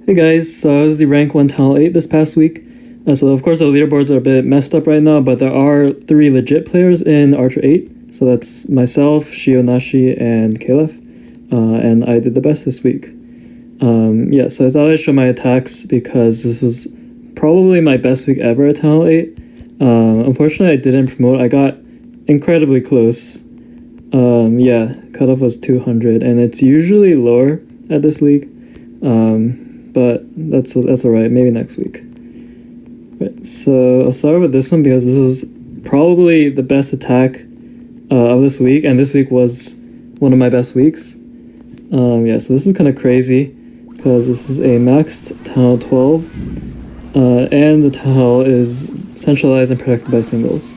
Hey guys, so I was the rank 1 Talent 8 this past week. So of course the leaderboards are a bit messed up right now, but there are 3 legit players in Archer 8. So that's myself, Shionashi, and Caliph. And I did the best this week. Yeah, so I thought I'd show my attacks because this was probably my best week ever at Talent 8. Unfortunately I didn't promote, I got incredibly close. Yeah, cutoff was 200, and it's usually lower at this league. But that's alright, maybe next week. Right, so I'll start with this one because this is probably the best attack of this week, and this week was one of my best weeks. Yeah, so this is kind of crazy because this is a maxed Tau 12, and the Tau is centralized and protected by singles.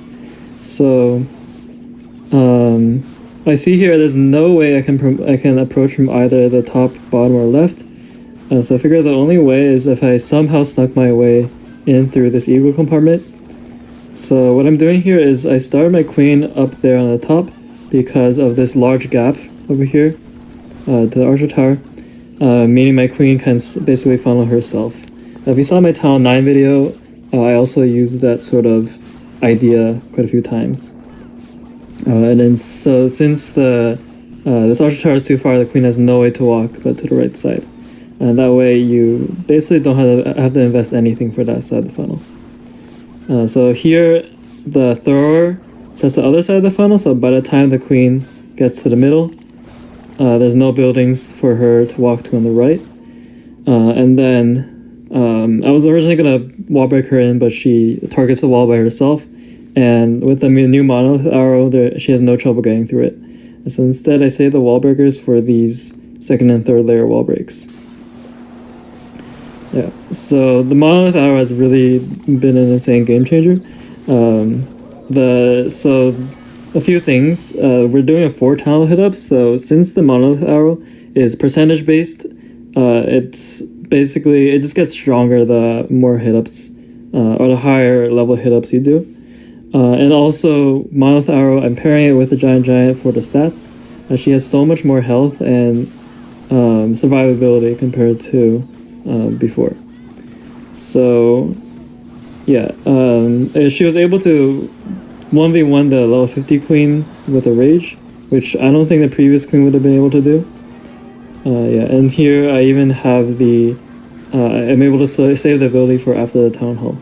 So, I see here there's no way I can approach from either the top, bottom, or left. So I figure the only way is if I somehow snuck my way in through this eagle compartment. So what I'm doing here is I start my queen up there on the top because of this large gap over here to the archer tower, meaning my queen can basically funnel herself. If you saw my Tau 9 video, I also used that sort of idea quite a few times. And then so since this archer tower is too far, the queen has no way to walk but to the right side. And that way you basically don't have to invest anything for that side of the funnel. So here the thrower sets the other side of the funnel, so by the time the queen gets to the middle, there's no buildings for her to walk to on the right. And then I was originally going to wall break her in, but she targets the wall by herself. And with the new monolith arrow, she has no trouble getting through it. And so instead I save the wall breakers for these second and third layer wall breaks. Yeah, so the monolith arrow has really been an insane game changer. So a few things. We're doing a 4 talent hit up, so since the monolith arrow is percentage based, it's basically, it just gets stronger the more hit ups, or the higher level hit ups you do. And also monolith arrow, I'm pairing it with a giant for the stats. She has so much more health and survivability compared to before. So yeah, she was able to 1v1 the level 50 queen with a rage, which I don't think the previous queen would have been able to do. Yeah, and here I even have I'm able to save the ability for after the town hall,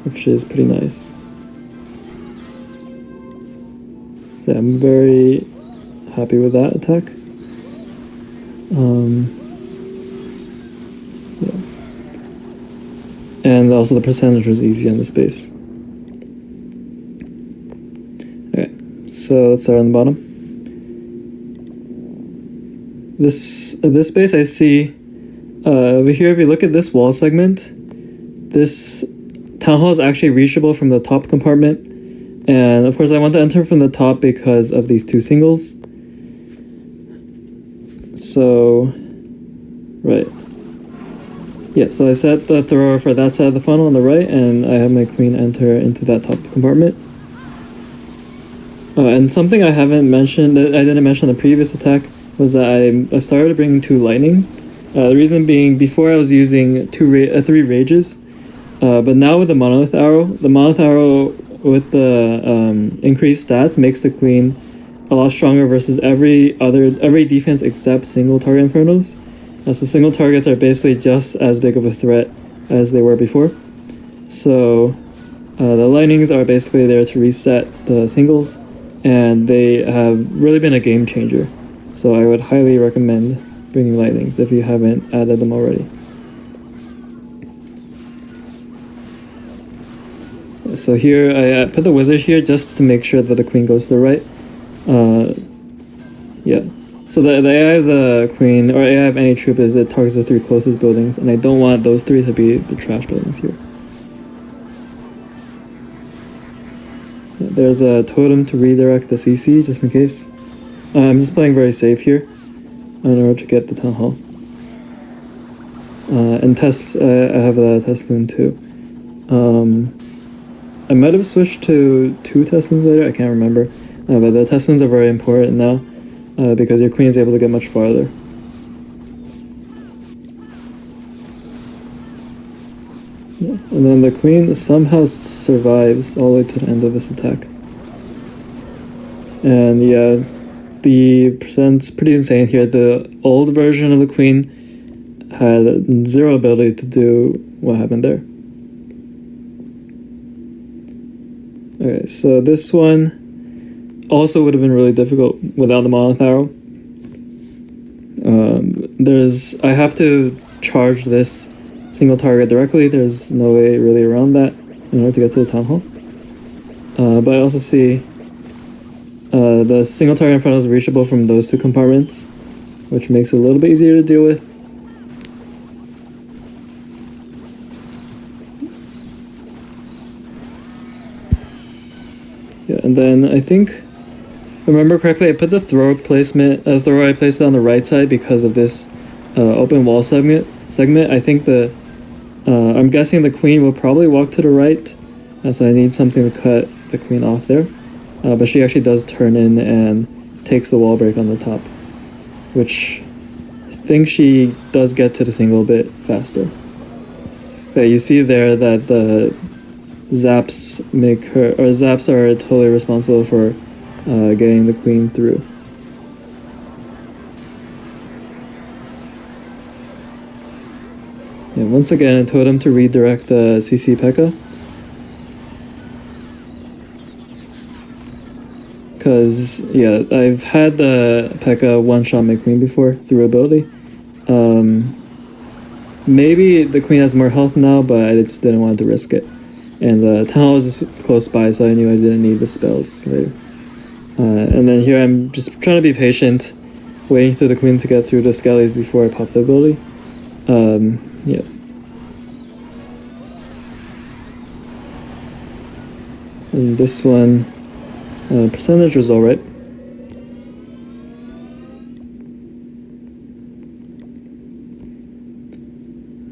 which is pretty nice. Yeah, I'm very happy with that attack. Yeah. And also the percentage was easy on this base. Okay, so let's start on the bottom. This base I see over here, if you look at this wall segment, this town hall is actually reachable from the top compartment. And of course I want to enter from the top because of these 2 singles. So, right. Yeah, so I set the thrower for that side of the funnel on the right, and I have my queen enter into that top compartment. And something I haven't mentioned, that I didn't mention on the previous attack, was that I've started bringing 2 lightnings. The reason being, before I was using 3 rages, but now with the monolith arrow with the increased stats makes the queen a lot stronger versus every defense except single target infernos. So single targets are basically just as big of a threat as they were before. So the lightnings are basically there to reset the singles, and they have really been a game changer. So I would highly recommend bringing lightnings if you haven't added them already. So here I put the wizard here just to make sure that the queen goes to the right. Yeah. So the AI of the queen, or AI of any troop, is it targets the 3 closest buildings, and I don't want those 3 to be the trash buildings here. Yeah, there's a totem to redirect the CC, just in case. I'm just playing very safe here in order to get the town hall. And test, I have the test loon too. I might have switched to 2 test loons later, I can't remember. But the test loons are very important now. Because your queen is able to get much farther. Yeah. And then the queen somehow survives all the way to the end of this attack. And yeah, the percent's pretty insane here. The old version of the queen had zero ability to do what happened there. Okay, so this one also would have been really difficult without the monolith arrow. I have to charge this single target directly. There's no way really around that in order to get to the town hall. But I also see the single target in front of us is reachable from those two compartments, which makes it a little bit easier to deal with. Yeah, and then I think, if I remember correctly, I put the thrower I placed it on the right side because of this open wall segment. I think I'm guessing the queen will probably walk to the right, so I need something to cut the queen off there. But she actually does turn in and takes the wall break on the top, which I think she does get to the single a bit faster. But you see there that the zaps are totally responsible for getting the queen through. Yeah, once again, I told him to redirect the CC P.E.K.K.A. Because, yeah, I've had the P.E.K.K.A. one-shot my queen before through ability. Maybe the queen has more health now, but I just didn't want to risk it. And the town hall was just close by, so I knew I didn't need the spells later. And then here I'm just trying to be patient, waiting for the queen to get through the skellies before I pop the ability. Yeah. And this one, percentage was alright.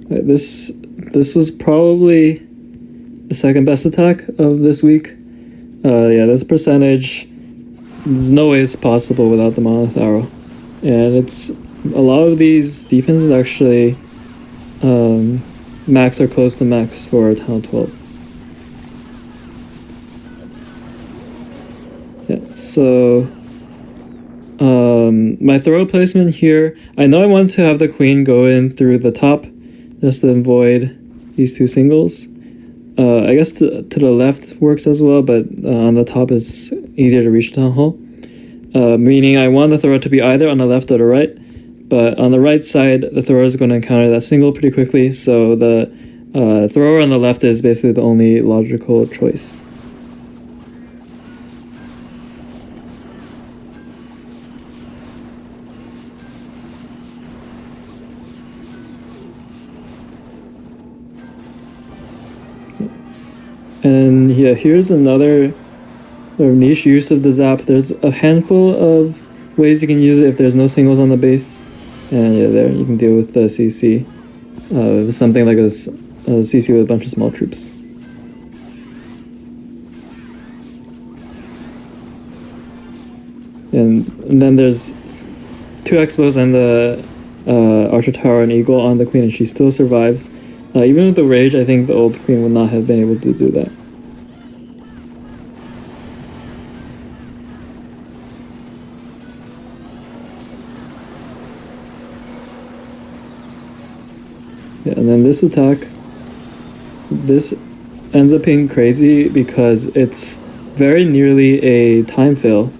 This was probably the second best attack of this week. Yeah, this percentage, there's no way it's possible without the monolith arrow. And it's a lot of these defenses actually max or close to max for town 12. Yeah, so my throw placement here, I know I want to have the queen go in through the top just to avoid these two singles. I guess to the left works as well, but on the top is easier to reach the town hall. Meaning I want the thrower to be either on the left or the right, but on the right side, the thrower is going to encounter that single pretty quickly, so the thrower on the left is basically the only logical choice. And yeah, here's another niche use of the zap. There's a handful of ways you can use it if there's no singles on the base. And yeah, there you can deal with the CC. Something like a CC with a bunch of small troops. And then there's two Expos and the Archer Tower and Eagle on the queen, and she still survives. Even with the rage, I think the old queen would not have been able to do that. Yeah, and then this attack, this ends up being crazy because it's very nearly a time fail,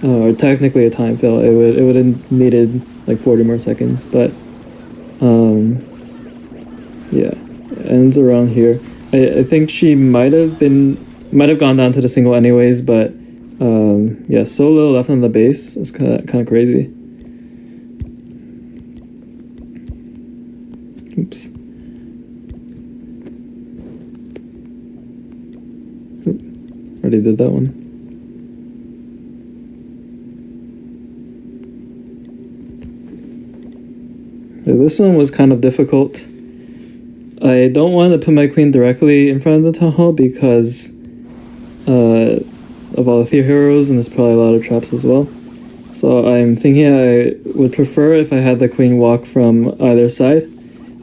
or technically a time fail. It would have needed like 40 more seconds, but yeah, it ends around here. I think she might have gone down to the single anyways, but yeah, so little left on the base. It's kind of crazy. Oops. Oop, already did that one. Yeah, this one was kind of difficult. I don't want to put my queen directly in front of the town hall because of all the fear heroes, and there's probably a lot of traps as well. So I'm thinking I would prefer if I had the queen walk from either side.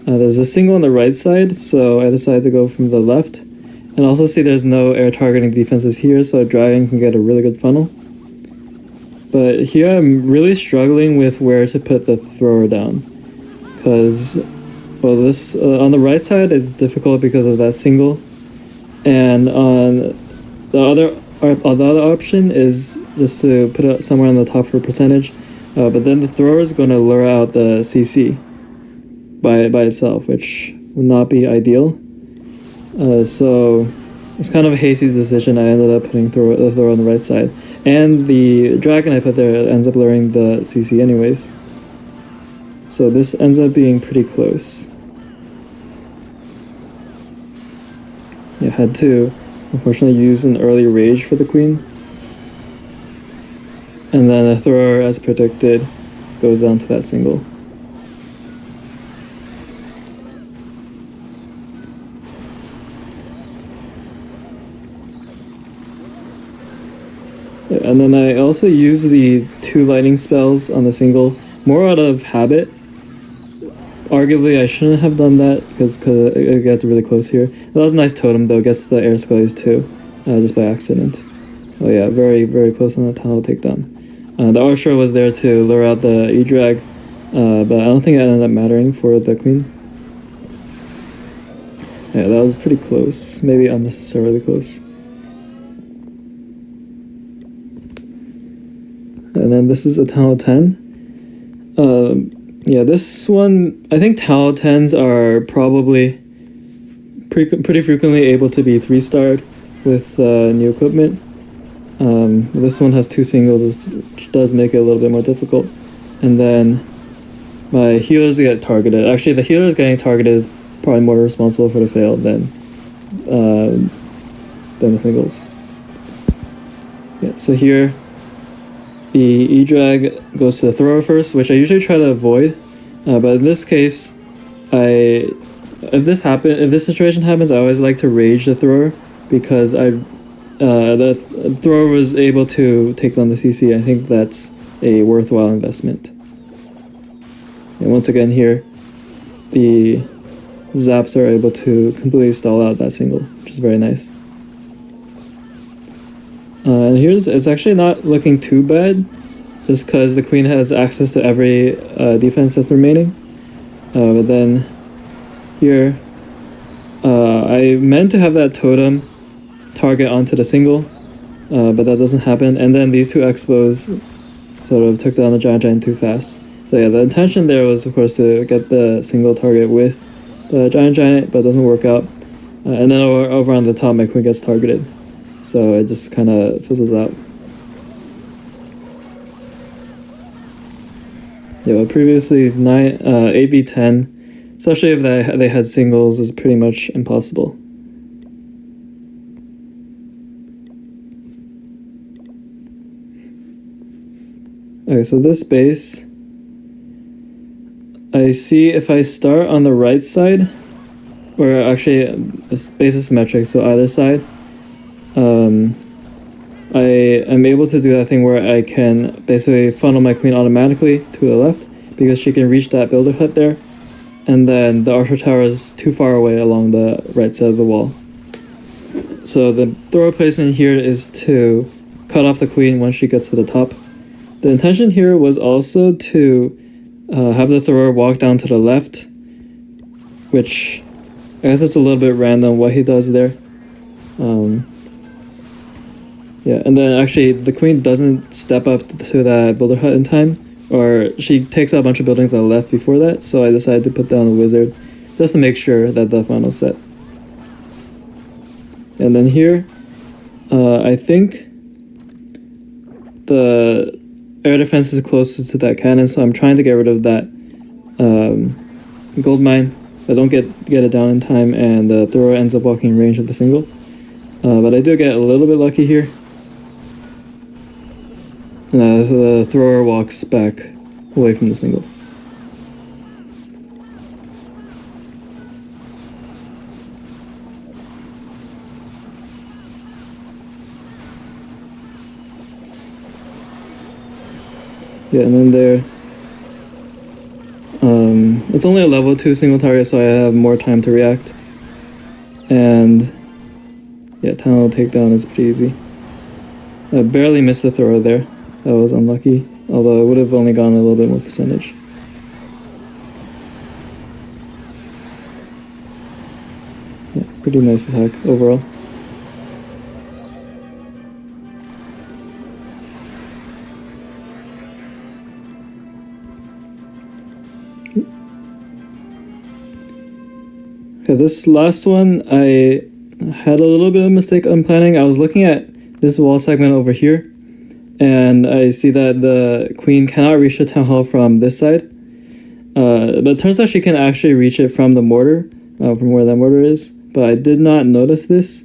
There's a single on the right side, so I decided to go from the left. And also see there's no air targeting defenses here, so a dragon can get a really good funnel. But here I'm really struggling with where to put the thrower down. Because, well, this on the right side is difficult because of that single. And on the other option is just to put it somewhere on the top for percentage. But then the thrower is going to lure out the CC by itself, which would not be ideal. So it's kind of a hasty decision. I ended up putting the thrower on the right side. And the dragon I put there ends up luring the CC anyways. So this ends up being pretty close. Yeah, had to unfortunately use an early rage for the queen. And then the thrower, as predicted, goes down to that single. And then I also use the 2 lightning spells on the single, more out of habit. Arguably, I shouldn't have done that because it gets really close here. That was a nice totem though, gets the air scullies too, just by accident. Oh yeah, very, very close on the tunnel takedown. The Archer was there to lure out the E-Drag, but I don't think it ended up mattering for the queen. Yeah, that was pretty close, maybe unnecessarily close. And then this is a Town 10. Yeah, this one, I think Town 10s are probably pretty frequently able to be 3-starred with new equipment. This one has 2 singles, which does make it a little bit more difficult. And then my healers get targeted. Actually, the healers getting targeted is probably more responsible for the fail than the singles. Yeah, so here, the E-Drag goes to the thrower first, which I usually try to avoid, but in this case, if this situation happens, I always like to rage the thrower because the thrower was able to take down the CC. I think that's a worthwhile investment. And once again here, the zaps are able to completely stall out that single, which is very nice. And here's, it's actually not looking too bad, just because the queen has access to every defense that's remaining. But then here, I meant to have that totem target onto the single, but that doesn't happen. And then these 2 expos sort of took down the giant too fast. So yeah, the intention there was, of course, to get the single target with the giant, but it doesn't work out. And then over on the top, my queen gets targeted. So it just kind of fizzles out. Yeah, but previously 8v10, especially if they had singles, is pretty much impossible. Okay, so this base, I see if I start on the right side, or actually this base is symmetric, so either side, I am able to do that thing where I can basically funnel my queen automatically to the left because she can reach that builder hut there, and then the archer tower is too far away along the right side of the wall. So the thrower placement here is to cut off the queen once she gets to the top. The intention here was also to have the thrower walk down to the left, which I guess it's a little bit random what he does there. Yeah, and then actually the queen doesn't step up to that builder hut in time, or she takes out a bunch of buildings on the left before that, so I decided to put down a wizard just to make sure that the final's set. And then here, I think the air defense is closer to that cannon, so I'm trying to get rid of that gold mine. I don't get it down in time, and the thrower ends up walking in range of the single. But I do get a little bit lucky here. And the thrower walks back away from the single. Yeah, and then there, It's only a level 2 single target, so I have more time to react. And yeah, Town Hall takedown is pretty easy. I barely missed the throw there. That was unlucky, although it would have only gotten a little bit more percentage. Yeah, pretty nice attack overall. Okay, this last one, I had a little bit of a mistake on planning. I was looking at this wall segment over here, and I see that the queen cannot reach the Town Hall from this side. But it turns out she can actually reach it from the mortar, from where that mortar is. But I did not notice this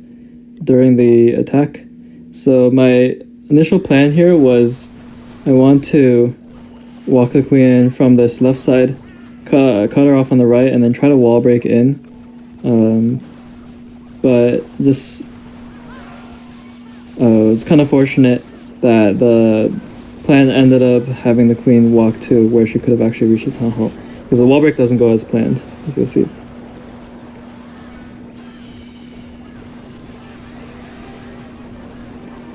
during the attack. So my initial plan here was I want to walk the queen in from this left side, cut her off on the right, and then try to wall break in. But just it's kind of fortunate that the plan ended up having the queen walk to where she could have actually reached the Town Hall, because the wall break doesn't go as planned, as you'll see.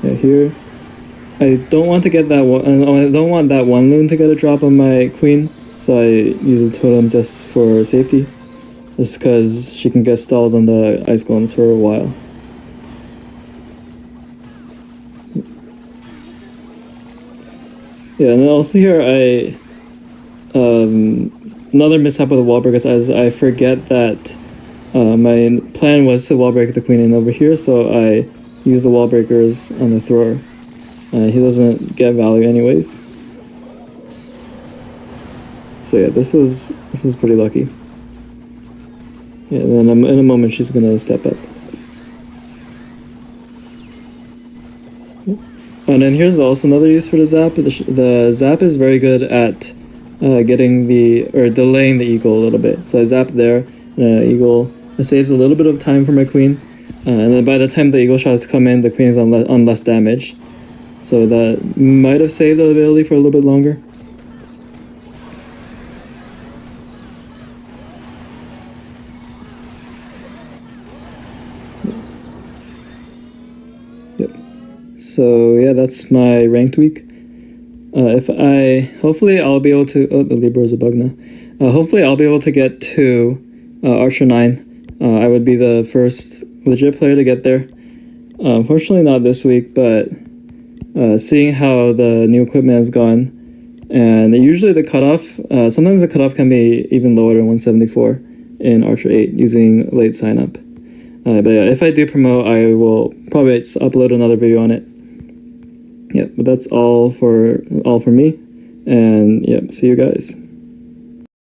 Yeah, here I don't want to get that one. I don't want that one loon to get a drop on my queen, so I use a totem just for safety. Just because she can get stalled on the ice golems for a while. Yeah, and then also here another mishap with the wall breakers is I forget that my plan was to wall break the queen in over here, so I use the wall breakers on the thrower. He doesn't get value anyways. So yeah, this was pretty lucky. Yeah, and then in a moment she's gonna step up. And then here's also another use for the zap. The zap is very good at delaying the eagle a little bit. So I zap there, eagle. It saves a little bit of time for my queen, and then by the time the eagle shots come in, the queen is on less damage. So that might have saved the ability for a little bit longer. So yeah, that's my ranked week. Hopefully I'll be able to, the Libra is a bug now. Hopefully I'll be able to get to Archer 9. I would be the first legit player to get there. Unfortunately not this week, but seeing how the new equipment has gone, and usually the cutoff, sometimes the cutoff can be even lower than 174 in Archer 8 using late sign up. But yeah, if I do promote, I will probably upload another video on it. Yeah, but that's all for me, and yeah, see you guys.